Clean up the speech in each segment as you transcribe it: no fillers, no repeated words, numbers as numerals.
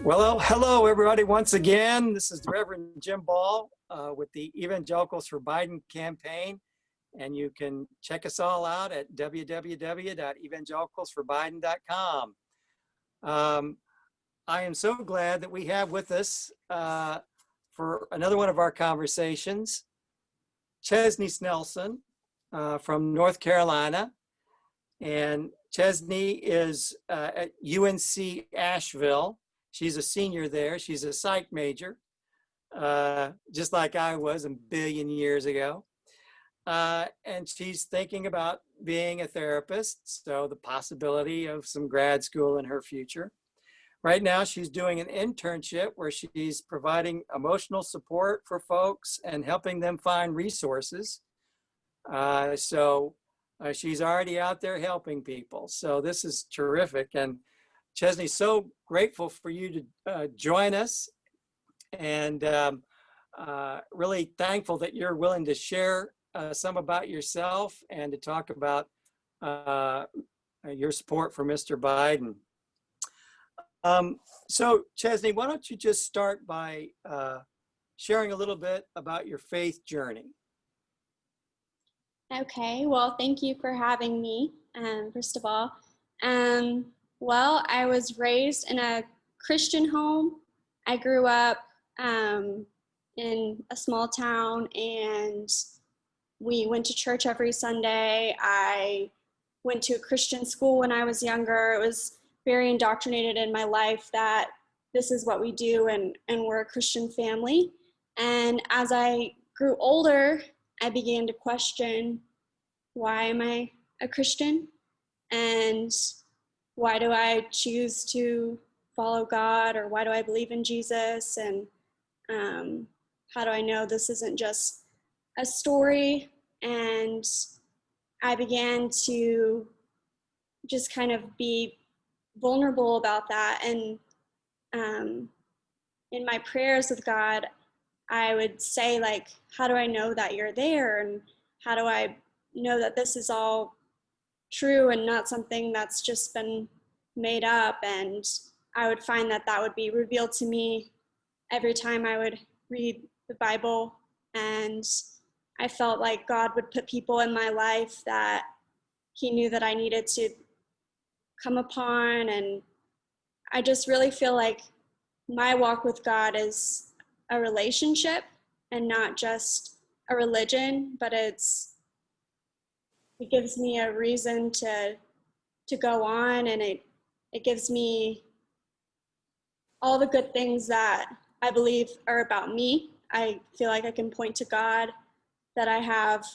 Well, hello, everybody, once again. This is the Reverend Jim Ball with the Evangelicals for Biden campaign. And you can check us all out at www.evangelicalsforbiden.com. I am so glad that we have with us for another one of our conversations, Chesney Snelson from North Carolina. And Chesney is at UNC Asheville. She's a senior there. She's a psych major, just like I was a billion years ago. And she's thinking about being a therapist, so the possibility of some grad school in her future. Right now, she's doing an internship where she's providing emotional support for folks and helping them find resources. She's already out there helping people. So this is terrific. And Chesney, so grateful for you to join us, and really thankful that you're willing to share some about yourself and to talk about your support for Mr. Biden. So Chesney, why don't you just start by sharing a little bit about your faith journey? Okay, well, thank you for having me, first of all. Well, I was raised in a Christian home. I grew up in a small town, and we went to church every Sunday. I went to a Christian school when I was younger. It was very indoctrinated in my life that this is what we do, and we're a Christian family. And as I grew older, I began to question, why am I a Christian? And why do I choose to follow God? Or why do I believe in Jesus? And how do I know this isn't just a story? And I began to just kind of be vulnerable about that. And in my prayers with God, I would say, like, how do I know that you're there? And how do I know that this is all true and not something that's just been made up? And I would find that that would be revealed to me every time I would read the Bible. And I felt like God would put people in my life that he knew that I needed to come upon. And I just really feel like my walk with God is a relationship and not just a religion, but it gives me a reason to go on, and it gives me all the good things that I believe are about me. I feel like I can point to God, that I have,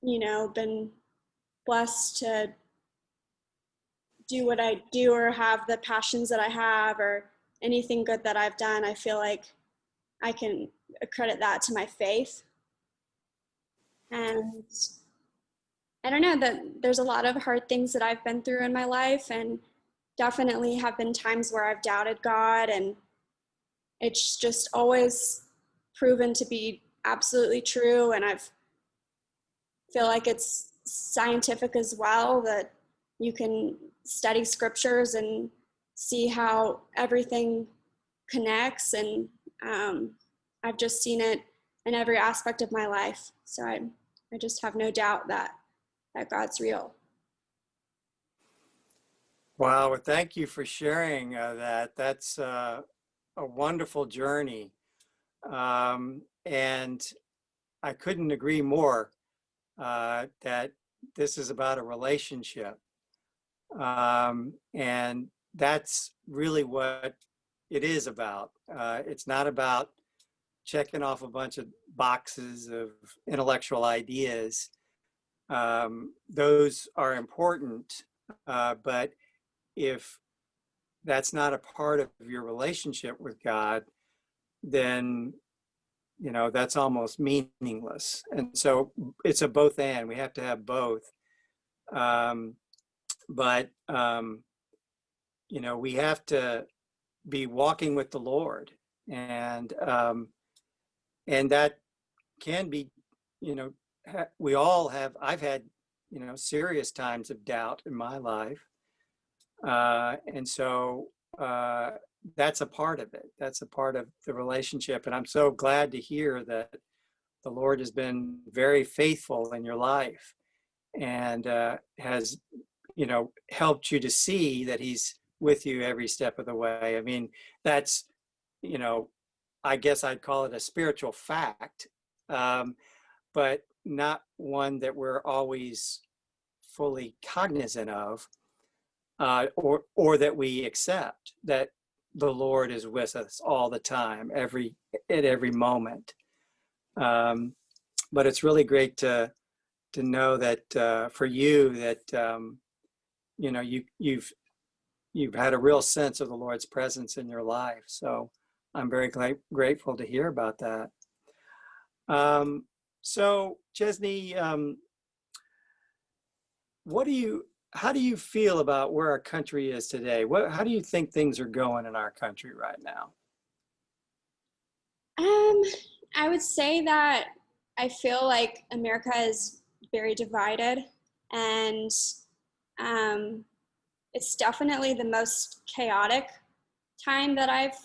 been blessed to do what I do or have the passions that I have or anything good that I've done. I feel like I can accredit that to my faith. And I don't know, that there's a lot of hard things that I've been through in my life, and definitely have been times where I've doubted God, and it's just always proven to be absolutely true. And I feel like it's scientific as well, that you can study scriptures and see how everything connects. And I've just seen it in every aspect of my life. So I just have no doubt that God's real. Wow, well, thank you for sharing that. That's a wonderful journey. And I couldn't agree more that this is about a relationship. And that's really what it is about. It's not about checking off a bunch of boxes of intellectual ideas. Those are important, but if that's not a part of your relationship with God, then that's almost meaningless. And so it's a both and. We have to have both. But we have to be walking with the Lord, and that can be, we all have. I've had, serious times of doubt in my life, and so that's a part of it. That's a part of the relationship. And I'm so glad to hear that the Lord has been very faithful in your life and has, helped you to see that he's with you every step of the way. I mean, that's, I guess I'd call it a spiritual fact, but not one that we're always fully cognizant of, or that we accept that the Lord is with us all the time, at every moment. But it's really great to know that for you that you've had a real sense of the Lord's presence in your life. So I'm very grateful to hear about that. So Chesney, how do you feel about where our country is today? How do you think things are going in our country right now? I would say that I feel like America is very divided, and it's definitely the most chaotic time that I've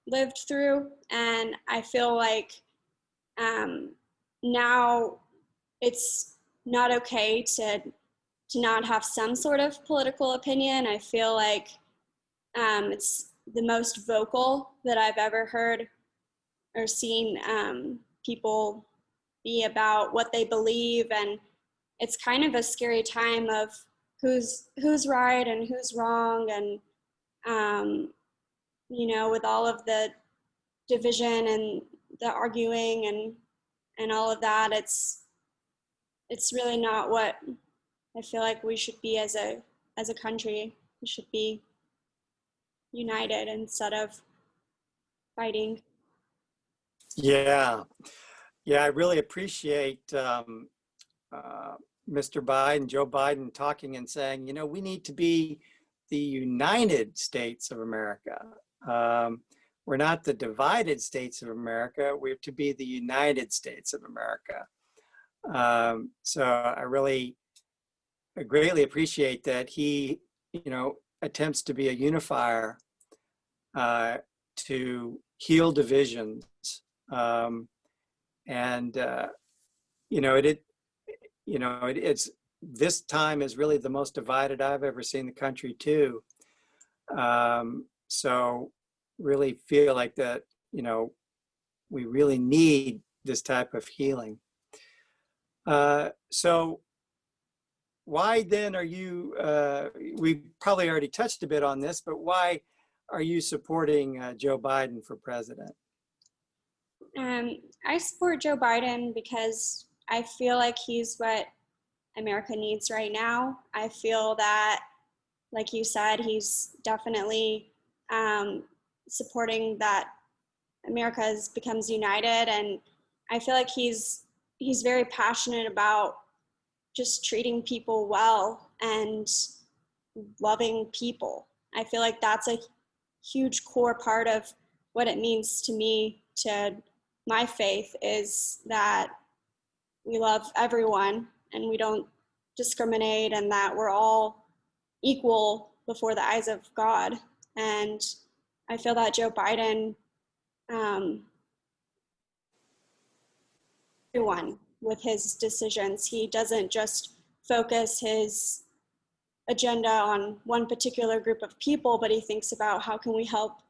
lived through. And I feel like now it's not okay to not have some sort of political opinion. I feel like it's the most vocal that I've ever heard or seen people be about what they believe, and it's kind of a scary time of who's right and who's wrong, and with all of the division and the arguing and all of that, it's really not what I feel like we should be as a country. We should be united instead of fighting. Yeah, I really appreciate Mr. Biden, Joe Biden, talking and saying, we need to be the United States of America. We're not the divided states of America. We have to be the United States of America. So I greatly appreciate that he, attempts to be a unifier, to heal divisions. It's this time is really the most divided I've ever seen the country too. So really feel like that, we really need this type of healing. So why then are you, we probably already touched a bit on this, but why are you supporting Joe Biden for president? I support Joe Biden because I feel like he's what America needs right now. I feel that, like you said, he's definitely supporting that America becomes united, and I feel like he's very passionate about just treating people well and loving people. I feel like that's a huge core part of what it means to me, to my faith, is that we love everyone and we don't discriminate, and that we're all equal before the eyes of God. And I feel that Joe Biden, everyone with his decisions, he doesn't just focus his agenda on one particular group of people, but he thinks about how can we help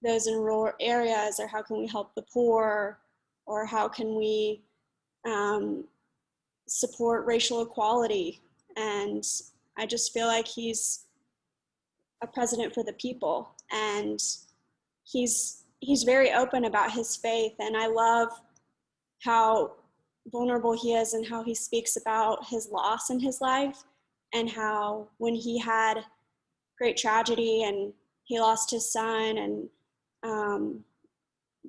those in rural areas, or how can we help the poor, or how can we support racial equality. And I just feel like he's a president for the people, and he's very open about his faith, and I love how vulnerable he is and how he speaks about his loss in his life, and how when he had great tragedy and he lost his son, and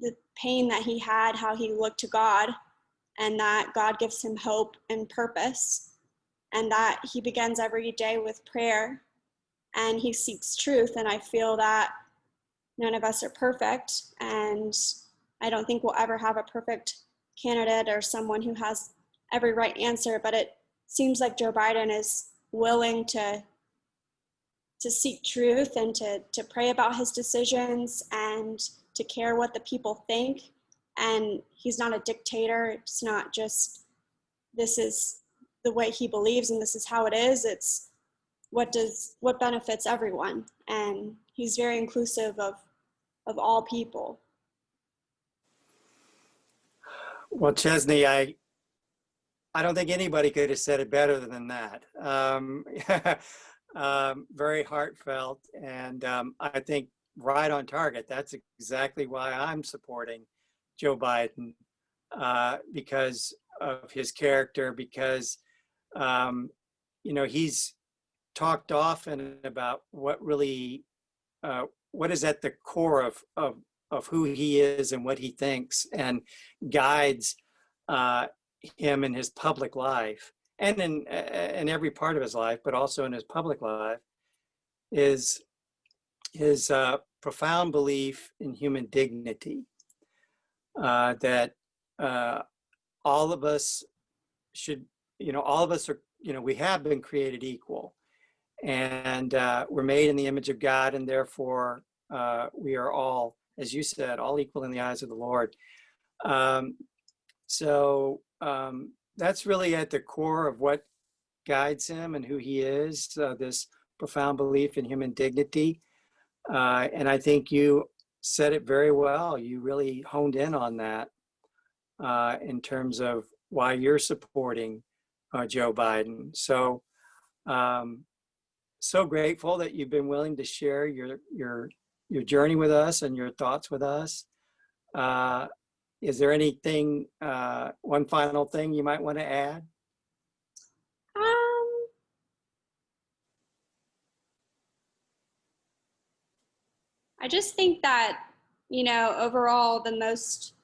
the pain that he had, how he looked to God, and that God gives him hope and purpose, and that he begins every day with prayer and he seeks truth. And I feel that none of us are perfect, and I don't think we'll ever have a perfect candidate or someone who has every right answer, but it seems like Joe Biden is willing to seek truth and to pray about his decisions and to care what the people think. And he's not a dictator. It's not just, this is the way he believes and this is how it is. It's what benefits everyone. And he's very inclusive of all people. Well, Chesney, I don't think anybody could have said it better than that. Very heartfelt, and I think right on target. That's exactly why I'm supporting Joe Biden, because of his character, because he's talked often about what really, what is at the core of who he is and what he thinks, and guides him in his public life and in every part of his life, but also in his public life, is his profound belief in human dignity, that all of us should, all of us are, we have been created equal, and we're made in the image of God, and therefore we are all, as you said, all equal in the eyes of the Lord. So that's really at the core of what guides him and who he is, this profound belief in human dignity. And I think you said it very well. You really honed in on that in terms of why you're supporting Joe Biden. So, so grateful that you've been willing to share your journey with us and your thoughts with us. Is there anything, one final thing you might want to add? I just think that, overall, the most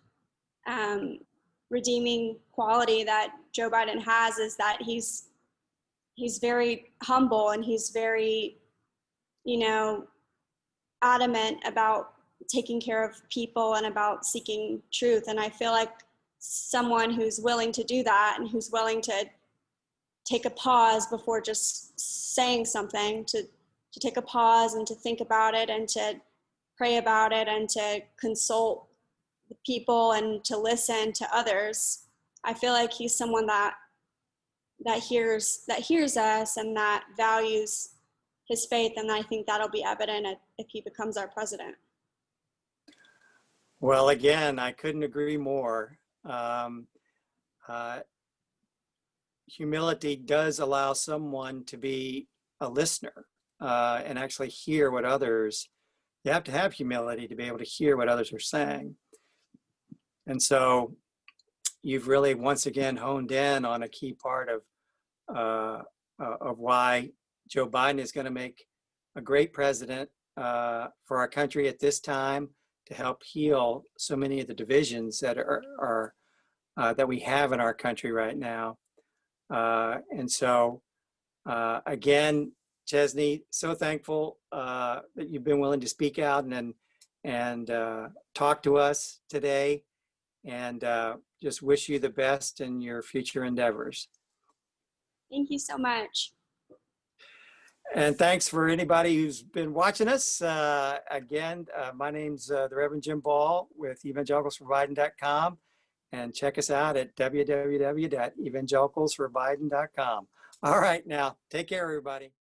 redeeming quality that Joe Biden has is that he's very humble, and he's very, adamant about taking care of people and about seeking truth. And I feel like someone who's willing to do that, and who's willing to take a pause before just saying something, to take a pause and to think about it and to pray about it and to consult the people and to listen to others. I feel like he's someone that hears us and that values his faith, and I think that'll be evident if he becomes our president. Well, again, I couldn't agree more. Humility does allow someone to be a listener and actually hear what others, you have to have humility to be able to hear what others are saying. And so you've really, once again, honed in on a key part of why Joe Biden is going to make a great president for our country at this time, to help heal so many of the divisions that are that we have in our country right now. And so, again, Chesney, so thankful that you've been willing to speak out and talk to us today, and just wish you the best in your future endeavors. Thank you so much. And thanks for anybody who's been watching us. Again, my name's the Reverend Jim Ball with evangelicalsforbiden.com, and check us out at www.evangelicalsforbiden.com. All right, now, take care, everybody.